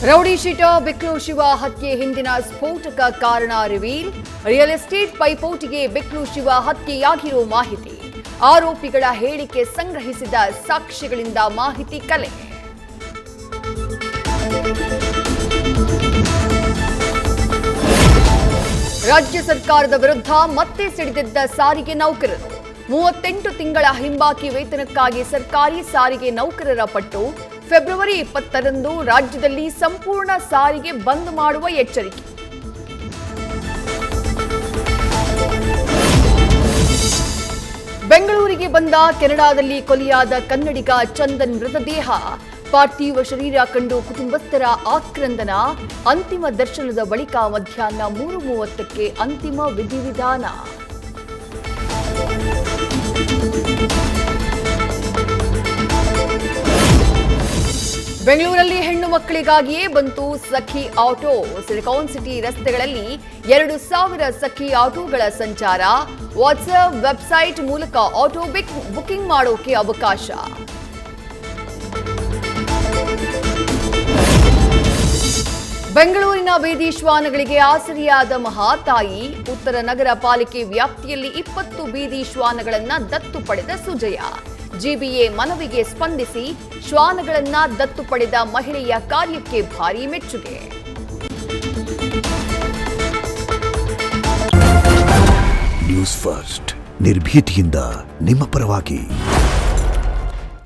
Rowdy sheeter ಬಿಕ್ಲು Shiva ಹತ್ಯೆ ಹಿಂದಿನ ಸ್ಫೋಟಕ ಕಾರಣ ರಿವೀಲ್. ರಿಯಲ್ ಎಸ್ಟೇಟ್ ಪೈಪೋಟಿಗೆ ಬಿಕ್ಲು ಶಿವ ಹತ್ಯೆಯಾಗಿರೋ ಮಾಹಿತಿ. ಆರೋಪಿಗಳ ಹೇಳಿಕೆ ಸಂಗ್ರಹಿಸಿದ ಸಾಕ್ಷ್ಯಗಳಿಂದ ಮಾಹಿತಿ ಕಲೆ. ರಾಜ್ಯ ಸರ್ಕಾರದ ವಿರುದ್ಧ ಮತ್ತೆ ಸಿಡಿದಿದ್ದ ಸಾರಿಗೆ ನೌಕರರು. 38 ತಿಂಗಳ ಹಿಂಬಾಕಿ ವೇತನಕ್ಕಾಗಿ ಸರ್ಕಾರಿ ಸಾರಿಗೆ ನೌಕರರ ಪಟ್ಟು. ಫೆಬ್ರವರಿ 20ರಂದು ರಾಜ್ಯದಲ್ಲಿ ಸಂಪೂರ್ಣ ಸಾರಿಗೆ ಬಂದ್ ಮಾಡುವ ಎಚ್ಚರಿಕೆ. ಬೆಂಗಳೂರಿಗೆ ಬಂದ ಕೆನಡಾದಲ್ಲಿ ಕೊಲೆಯಾದ ಕನ್ನಡಿಗ ಚಂದನ್ ಮೃತದೇಹ. ಪಾರ್ಥಿವ ಶರೀರ ಕಂಡು ಕುಟುಂಬಸ್ಥರ ಆಕ್ರಂದನ. ಅಂತಿಮ ದರ್ಶನದ ಬಳಿಕ ಮಧ್ಯಾಹ್ನ 3:30ಕ್ಕೆ ಅಂತಿಮ ವಿಧಿವಿಧಾನ. ಬೆಂಗಳೂರಲ್ಲಿ ಹೆಣ್ಣು ಮಕ್ಕಳಿಗಾಗಿಯೇ ಬಂತು ಸಖಿ ಆಟೋ. ಸಿಲಿಕಾನ್ ಸಿಟಿ ರಸ್ತೆಗಳಲ್ಲಿ 2,000 ಸಖಿ ಆಟೋಗಳ ಸಂಚಾರ. ವಾಟ್ಸ್ಆಪ್ ವೆಬ್ಸೈಟ್ ಮೂಲಕ ಆಟೋ ಬುಕಿಂಗ್ ಮಾಡೋಕೆ ಅವಕಾಶ. ಬೆಂಗಳೂರಿನ ಬೀದಿ ಶ್ವಾನಗಳಿಗೆ ಆಸರಿಯಾದ ಮಹಾತಾಯಿ. ಉತ್ತರ ನಗರ ಪಾಲಿಕೆ ವ್ಯಾಪ್ತಿಯಲ್ಲಿ 20 ಬೀದಿ ಶ್ವಾನಗಳನ್ನ ದತ್ತು ಪಡೆದ ಸುಜಯ. ಜಿಬಿಎ ಮನವಿಗೆ ಸ್ಪಂದಿಸಿ ಶ್ವಾನಗಳನ್ನ ದತ್ತು ಪಡೆದ ಮಹಿಳೆಯ ಕಾರ್ಯಕ್ಕೆ ಭಾರೀ ಮೆಚ್ಚುಗೆ. ನ್ಯೂಸ್ ಫಸ್ಟ್ ನಿರ್ಭೀತಿಯಿಂದ ನಿಮ್ಮ ಪರವಾಗಿ.